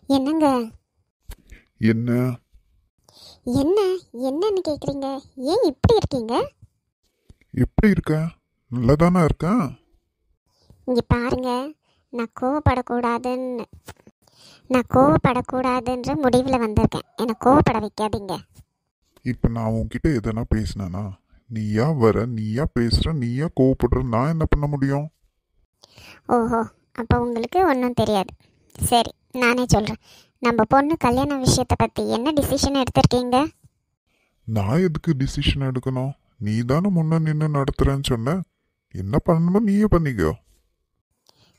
என்னங்க? என்ன? என்ன என்னன்னு கேக்குறீங்க? ஏன் இப்படி இருக்கீங்க? எப்படி இருக்க? நல்லா தானே இருக்கேன். இங்க பாருங்க, நான் கோவப்படக்கூடாதுன்னு நான் கோவப்படக்கூடாதுன்ற முடிவில் வந்திருக்கேன். என்னை கோவப்பட வைக்காதீங்க. இப்போ நான் உன்கிட்ட எதனா பேசினேனா? நீயா வர, நீயா பேசுற, நீயா கோவப்படுற, நான் என்ன பண்ண முடியும்? ஓஹோ, அப்போ உங்களுக்கு ஒன்றும் தெரியாது. சரி, நானே சொல்கிறேன். நம்ம பொண்ணு கல்யாண விஷயத்தை பற்றி என்ன டிசிஷன் எடுத்திருக்கீங்க? நான் எதுக்கு டிசிஷன் எடுக்கணும்? நீ தானே முன்ன நின்று நடத்துறேன்னு சொன்ன. என்ன பண்ணணுமோ நீயே பண்ணிக்கோ.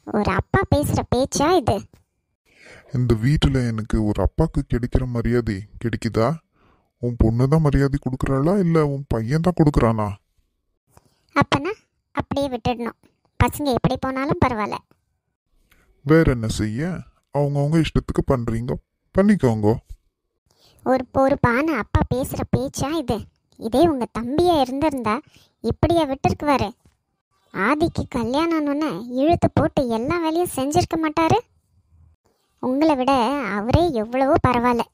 ஒரு அப்பா பேசுகிற பேச்சா இது? இந்த வீட்டில் எனக்கு ஒரு அப்பாவுக்கு கிடைக்கிற மரியாதை கிடைக்குதா? உன் பொண்ணு தான் மரியாதை கொடுக்குறாளா இல்லை உன் பையன் தான் கொடுக்குறானா? அப்பனா அப்படியே விட்டுடணும். பசங்க எப்படி போனாலும் பரவாயில்ல. வேற என்ன செய்ய? அவங்கவுங்க இஷ்டத்துக்கு பண்ணுறீங்க, பண்ணிக்கோங்க. ஒரு பொறுப்பான அப்பா பேசுகிற பேச்சா இது? இதே உங்கள் தம்பியாக இருந்திருந்தா இப்படியா விட்டுருக்குவாரு? ஆதிக்கு கல்யாணம்னு இழுத்து போட்டு எல்லா வேலையும் செஞ்சிருக்க மாட்டாரு? உங்களை விட அவரே எவ்வளவோ பரவாயில்ல.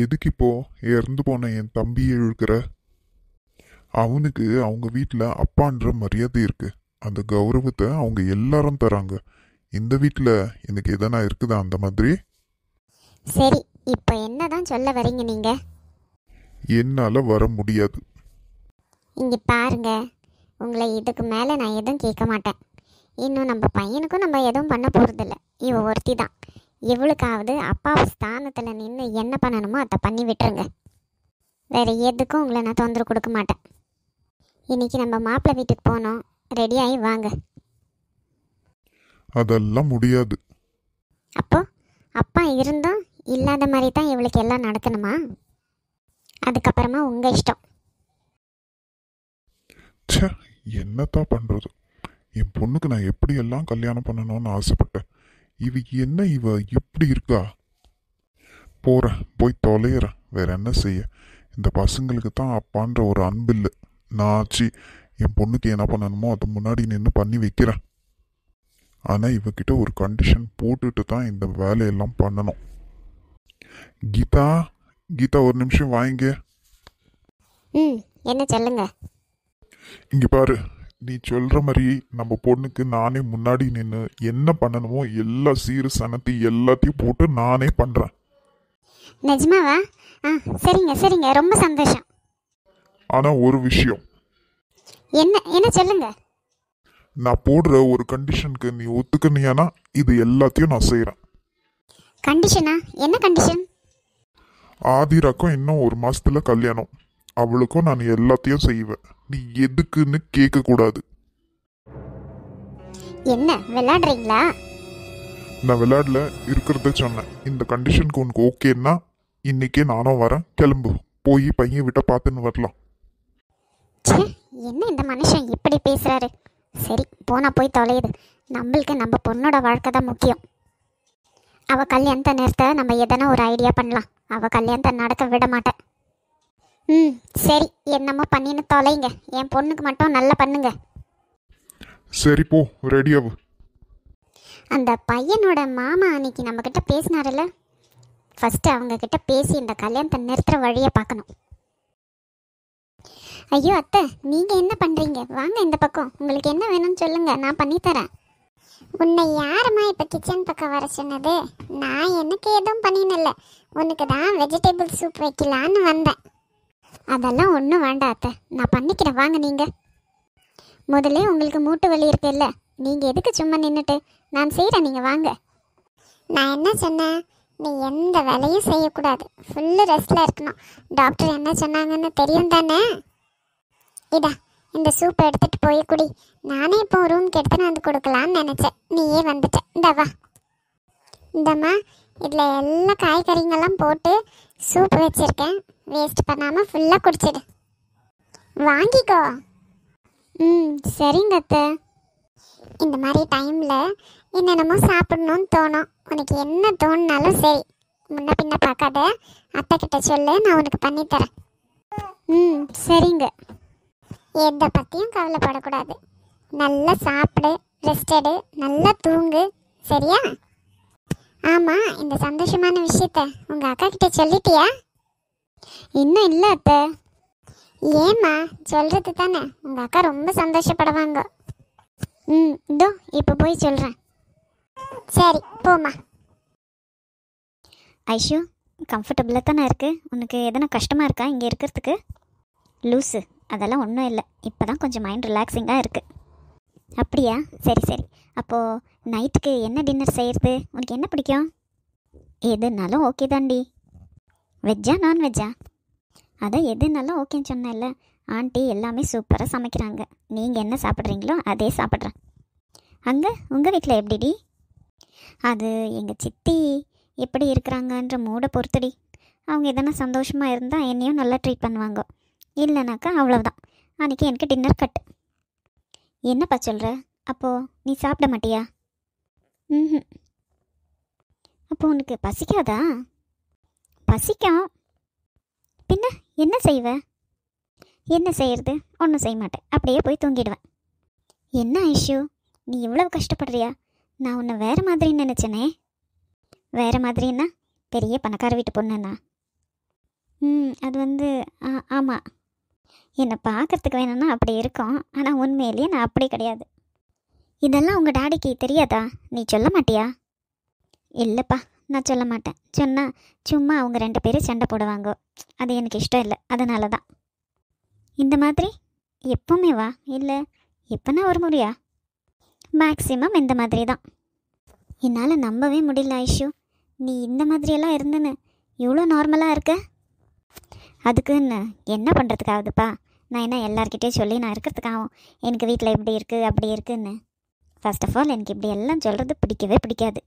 எதுக்கு இப்போ இறந்து போன என் தம்பியை இழுக்கிற? அவனுக்கு அவங்க வீட்டில் அப்பான்ற மரியாதை இருக்கு. அந்த கௌரவத்தை அவங்க எல்லாரும் தராங்க. இந்த வீட்டில் எனக்கு எதனா இருக்குதா அந்த மாதிரி? சரி, இப்போ என்னதான் சொல்ல வரீங்க நீங்க? என்னால் வர முடியாது. இங்கே பாருங்க, உங்களை இதுக்கு மேலே நான் எதுவும் கேட்க மாட்டேன். இன்னும் நம்ம பையனுக்கும் நம்ம எதுவும் பண்ண போகிறதில்ல. இவ ஒருத்தி தான். இவளுக்காவது அப்பா ஸ்தானத்தில் நின்று என்ன பண்ணணுமோ அதை பண்ணி விட்டுருங்க. வேறு எதுக்கும் உங்களை நான் தொந்தரவு கொடுக்க மாட்டேன். இன்னைக்கு நம்ம மாப்பிள்ளை வீட்டுக்கு போனோம். ரெடியாகி வாங்க. அதெல்லாம் முடியாது. அப்போ அப்பா இருந்தும் இல்லாத மாதிரி தான் இவளுக்கு எல்லாம் நடக்கணுமா? அதுக்கப்புறமா உங்கள் இஷ்டம். ச்சே, என்னத்தான் பண்ணுறது? என் பொண்ணுக்கு நான் எப்படியெல்லாம் கல்யாணம் பண்ணணும்னு ஆசைப்பட்டேன். இவ இப்படி இருக்கா? போகிறேன், போய் தொலைகிறேன். வேற என்ன செய்ய? இந்த பசங்களுக்கு தான் அப்பான்ற ஒரு அன்பு இல்லை. நான் ஆச்சு என் பொண்ணுக்கு என்ன பண்ணணுமோ அது முன்னாடி நின்று பண்ணி வைக்கிறேன். ஆனால் இவகிட்ட ஒரு கண்டிஷன் போட்டுட்டு தான் இந்த வேலையெல்லாம் பண்ணணும். கீதா, கீதா ஒரு நிமிஷம் வாங்க. என்ன சொல்லுங்க? இங்கே பாரு, நீ சொல்கிற மாதிரி நம்ம பொண்ணுக்கு நானே முன்னாடி நின்று என்ன பண்ணணுமோ எல்லா சீரு சனத்தி எல்லாத்தையும் போட்டு நானே பண்ணுறேன். நிஜமாவா? சரிங்க சரிங்க, ரொம்ப சந்தோஷம். ஆனால் ஒரு விஷயம், என்ன என்ன சொல்லுங்க? நான் போடுற ஒரு கண்டிஷனுக்கு நீ ஒத்துக்கணியானா இது எல்லாத்தையும் நான் செய்கிறேன். கண்டிஷனா? என்ன கண்டிஷன்? ஆதிராக்கும் இன்னும் ஒரு மாசத்துல கல்யாணம். அவளுக்கும் நான் எல்லாத்தையும் செய்வேன். நீ எதுக்குன்னு கேட்க கூடாது. என்ன விளையாடுறீங்களா? நான் விளையாடல, இருக்கிறத சொன்னேன். இந்த கண்டிஷனுக்கு உனக்கு ஓகேன்னா இன்னைக்கே நானும் வரேன். கிளம்பு, போய் பையன் விட்ட பார்த்துன்னு வரலாம். ச்சே, என்ன இந்த மனுஷன் இப்படி பேசுறாரு? சரி, போனா போய் தொலையுது. நம்மளுக்கு நம்ம பொண்ணோட வாழ்க்கை தான் முக்கியம். அவ கல்யாணத்தை நிறுத்த நம்ம எதனா ஒரு ஐடியா பண்ணலாம். அவ கல்யாணத்தை நடக்க விட மாட்டேன். சரி, என்னமோ பண்ணின்னு தொலைங்க. என் பொண்ணுக்கு மட்டும் நல்லா பண்ணுங்க. சரி போ, ரெடியாவு. அந்த பையனோட மாமா அன்னைக்கு நம்மக்கிட்ட பேசினார்ல, ஃபஸ்ட்டு அவங்கக்கிட்ட பேசி இந்த கல்யாணத்தை நிறுத்துற வழியை பார்க்கணும். ஐயோ அத்தை, நீங்கள் என்ன பண்ணுறீங்க? வாங்க இந்த பக்கம். உங்களுக்கு என்ன வேணும்னு சொல்லுங்கள், நான் பண்ணித்தரேன். உன்னை யாரம்மா இப்போ கிச்சன் பக்கம் வர சொன்னது? நான் எனக்கு எதுவும் பண்ணினில்ல. உனக்கு தான் வெஜிடபிள் சூப் வைக்கலான்னு வந்தேன். அதெல்லாம் ஒன்றும் வேண்டாம் அத்தை, நான் பண்ணிக்கிறேன். வாங்க நீங்கள். முதல்ல உங்களுக்கு மூட்டு வலி இருக்குல்ல, நீங்கள் எதுக்கு சும்மா நின்றுட்டு? நான் செய்கிறேன், நீங்கள் வாங்க. நான் என்ன சொன்னேன்? நீ எந்த வேலையும் செய்யக்கூடாது, ஃபுல்லு ரெஸ்ட்டில் இருக்கணும். டாக்டர் என்ன சொன்னாங்கன்னு தெரியும் தானே? இதா, இந்த சூப்பை எடுத்துகிட்டு போய் குடி. நானே இப்போ ரூம்க்கு எடுத்துன்னு வந்து கொடுக்கலான்னு நினச்சேன், நீயே வந்துட்ட. இந்த வா. இந்தம்மா, இதில் எல்லா காய்கறிங்கெல்லாம் போட்டு சூப் வச்சுருக்கேன். வேஸ்ட் பண்ணாமல் ஃபுல்லாக குடிச்சிடு. வாங்கிக்கோ. சரிங்க அத்தை. இந்த மாதிரி டைமில் என்னென்னமோ சாப்பிடணும்னு தோணும். உனக்கு என்ன தோணுனாலும் சரி, முன்ன பின்ன பார்க்காத, அத்தை கிட்ட சொல்லு, நான் உனக்கு பண்ணித்தரேன். சரிங்க. எதை பற்றியும் கவலைப்படக்கூடாது. நல்லா சாப்பிடு, ரெஸ்ட் எடு, நல்லா தூங்கு, சரியா? ஆமா, இந்த சந்தோஷமான விஷயத்த உங்க அக்கா கிட்ட சொல்லிட்டியா? இன்னும் இல்லை அத்தை. ஏம்மா, சொல்றது தானே, உங்க அக்கா ரொம்ப சந்தோஷப்படுவாங்க. இதோ இப்போ போய் சொல்றேன். சரி, போம்மா. ஐஷு, கம்ஃபர்டபுளாக தானே இருக்கு? உனக்கு எதனா கஷ்டமாக இருக்கா இங்கே இருக்கிறதுக்கு? லூஸு, அதெல்லாம் ஒன்றும் இல்லை. இப்போ தான் கொஞ்சம் மைண்ட் ரிலாக்ஸிங்காக இருக்குது. அப்படியா? சரி சரி. அப்போது நைட்டுக்கு என்ன டின்னர் செய்கிறது? உனக்கு என்ன பிடிக்கும்? எதுனாலும் ஓகே தாண்டி. வெஜ்ஜா நான்வெஜ்ஜா? அதான் எதுனாலும் ஓகேன்னு சொன்னேன்ல. ஆண்டி எல்லாமே சூப்பராக சமைக்கிறாங்க. நீங்கள் என்ன சாப்பிட்றீங்களோ அதே சாப்பிட்றேன். அங்கே உங்கள் வீட்டில் எப்படிடி? அது எங்கள் சித்தி எப்படி இருக்கிறாங்கன்ற மூடை பொறுத்துடி. அவங்க எதனா சந்தோஷமாக இருந்தால் என்னையும் நல்லா ட்ரீட் பண்ணுவாங்க. இல்லைனாக்கா அவ்வளோதான். அன்றைக்கி எனக்கு டின்னர் கட்டு. என்னப்பா சொல்கிற? அப்போது நீ சாப்பிட மாட்டியா? ம். அப்போ உனக்கு பசிக்காதா? பசிக்கும். பின்ன என்ன செய்வ? என்ன செய்யறது? ஒன்றும் செய்ய மாட்டேன். அப்படியே போய் தூங்கிடுவேன். என்ன ஐஷு, நீ இவ்வளவு கஷ்டப்படுறியா? நான் உன்னை வேறு மாதிரின்னு நினச்சேனே. வேறு மாதிரின்னா பெரிய பணக்கார வீட்டு பொண்ணுண்ணா? அது ஆமாம். என்னை பார்க்குறதுக்கு வேணும்னா அப்படி இருக்கும். ஆனால் உண்மையிலேயே நான் அப்படி கிடையாது. இதெல்லாம் உங்கள் டாடிக்கு தெரியாதா? நீ சொல்ல மாட்டியா? இல்லைப்பா, நான் சொல்ல மாட்டேன். சொன்னால் சும்மா அவங்க 2 பேரும் சண்டை போடுவாங்க. அது எனக்கு இஷ்டம் இல்லை. அதனால தான். இந்த மாதிரி எப்பவுமே வா? இல்லை எப்போனா ஒரு முறையா? மேக்ஸிமம் இந்த மாதிரி தான். என்னால் நம்பவே முடியல ஐஷு, நீ இந்த மாதிரியெல்லாம் இருந்துன்னு இவ்வளோ நார்மலாக இருக்க. அதுக்குன்னு என்ன பண்ணுறதுக்காகுதுப்பா? நான் என்ன எல்லார்கிட்டேயும் சொல்லி நான் இருக்கிறதுக்காகும் எனக்கு வீட்டில் எப்படி இருக்குது அப்படி இருக்குன்னு? ஃபர்ஸ்ட் ஆஃப் ஆல் எனக்கு இப்படி எல்லாம் சொல்கிறது பிடிக்கவே பிடிக்காது.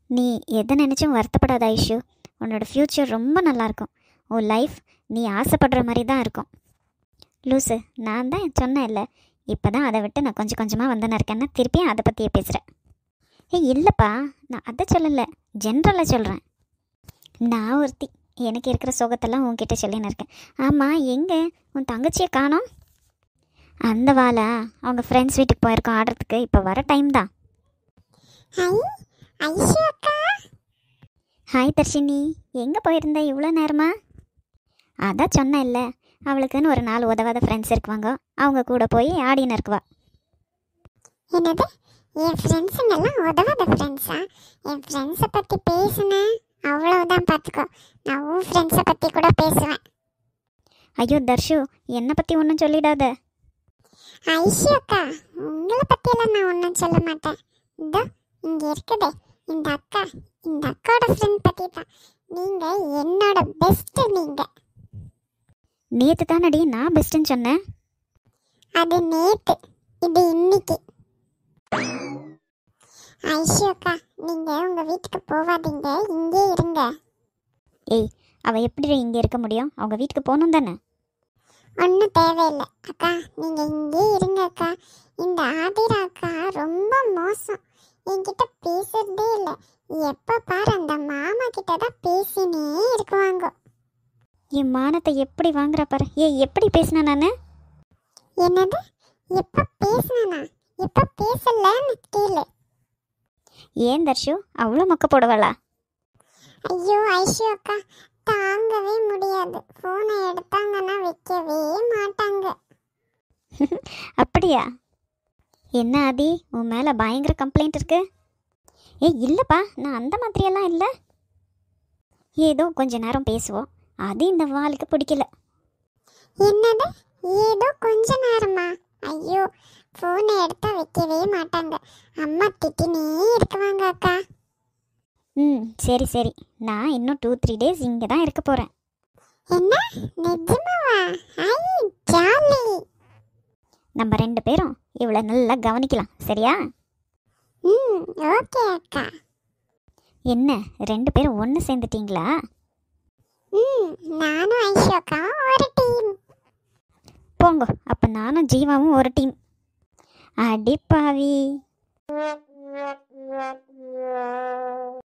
நீ எதை நினச்சும் வருத்தப்படாத ஐஷு. உன்னோட ஃப்யூச்சர் ரொம்ப நல்லாயிருக்கும். உன் லைஃப் நீ ஆசைப்படுற மாதிரி தான் இருக்கும். லூஸு, நான் தான் சொன்னேன் இல்லை, இப்போ தான் அதை விட்டு நான் கொஞ்சம் கொஞ்சமாக வந்துன்னு இருக்கேன்னா திருப்பியும் அதை பற்றியே பேசுகிறேன். இல்லைப்பா, நான் அதை சொல்லலை, ஜென்ரலாக சொல்கிறேன். நான் ஒருத்தி எனக்கு இருக்கிற சோகத்தெல்லாம் உன்கிட்ட சொல்லின்னு இருக்கேன். ஆமாம், எங்கே உன் தங்கச்சியை காணோம்? அந்த வாளா அவங்க ஃப்ரெண்ட்ஸ் வீட்டுக்கு போயிருக்கோம் ஆடுறதுக்கு. இப்போ வர டைம் தான். ஹாய் தர்ஷினி, எங்கே போயிருந்த இவ்வளோ நேரமா? அதான் சொன்னேன் இல்லை, அவளுக்குன்னு ஒரு 4 உதவாத ஃப்ரெண்ட்ஸ் இருக்குவாங்க. அவங்க கூட போய் ஆடின்னு இருக்குவா. என்னது, என் ஃப்ரெண்ட்ஸுங்கெல்லாம் உதவாத ஃப்ரெண்ட்ஸா? என் ஃப்ரெண்ட்ஸை பற்றி பேசுனேன் அவ்வளவுதான், பார்த்துக்கோ. நான் உன் ஃப்ரெண்ட்ஸை பற்றி கூட பேசுவேன். ஐயோ தர்ஷு, என்னை பற்றி ஒன்றும் சொல்லிடாத. ஐஷு அக்கா, உங்களை பற்றியெல்லாம் நான் ஒன்றும் சொல்ல மாட்டேன். இதோ இங்கே இருக்குதே இந்த அக்கா, இந்த அக்காவோட ஃப்ரெண்ட் பற்றி தான். நீங்கள் என்னோட பெஸ்ட்டு. நீங்கள் நேற்று தானடி நான் பெஸ்ட்டுன்னு சொன்னேன். அது நேற்று, இது இன்னைக்கு. ஐஷு அக்கா, நீங்கள் உங்கள் வீட்டுக்கு போகாதீங்க, இங்கே இருங்க. ஏய், அவள் எப்படி இங்கே இருக்க முடியும்? அவங்க வீட்டுக்கு போகணும் தானே. ஒன்றும் தேவையில்லை அக்கா, நீங்கள் இங்கே இருங்க அக்கா. இந்த ஆதிரா அக்கா ரொம்ப மோசம், என்கிட்ட பேசுறதே இல்லை. எப்போ பாரு அந்த மாமா கிட்ட தான் பேசினே இருக்குவாங்க. என் மானத்தை எப்படி வாங்குறா பாரு. எப்படி பேசினேன் நான்? என்னது, எப்போ பேசினா? எப்போ பேசலன்னு கேளு. ஏன் தர்ஷு, அவ்வளோ மொக்க போடுவாளா? ஐயோ ஐஷு அக்கா, தாங்கவே முடியாது. ஃபோனை எடுத்தாங்கன்னா வைக்கவே மாட்டாங்க. அப்படியா? என்ன ஆதி, உன் மேலே பயங்கர கம்ப்ளைண்ட் இருக்கு. இல்லைப்பா, நான் அந்த மாதிரியெல்லாம் இல்லை. ஏதோ கொஞ்ச நேரம் பேசுவோம், அது இந்த வாளுக்கு பிடிக்கல. என்னது, ஏதோ கொஞ்ச நேரமா? ஐயோ, ஃபோனை எடுத்தா வைக்கவே மாட்டாங்க. அம்மா திட்டினே இருக்குவாங்க அக்கா. சரி சரி, நான் இன்னும் 2-3 டேஸ் இங்கே தான் இருக்க போகிறேன். என்ன, நிஜமாவா? ஐ ஜாலி. நம்ம 2 பேரும் இவ்வளோ நல்லா கவனிக்கலாம், சரியா? ஓகே அக்கா. என்ன 2 பேரும் ஒன்று சேர்ந்துட்டீங்களா? நானும் ஐஷு அக்காவும் ஒரு டீம். போங்க, அப்போ நானும் ஜீவாவும் ஒரு டீம். அடிப்பாவி.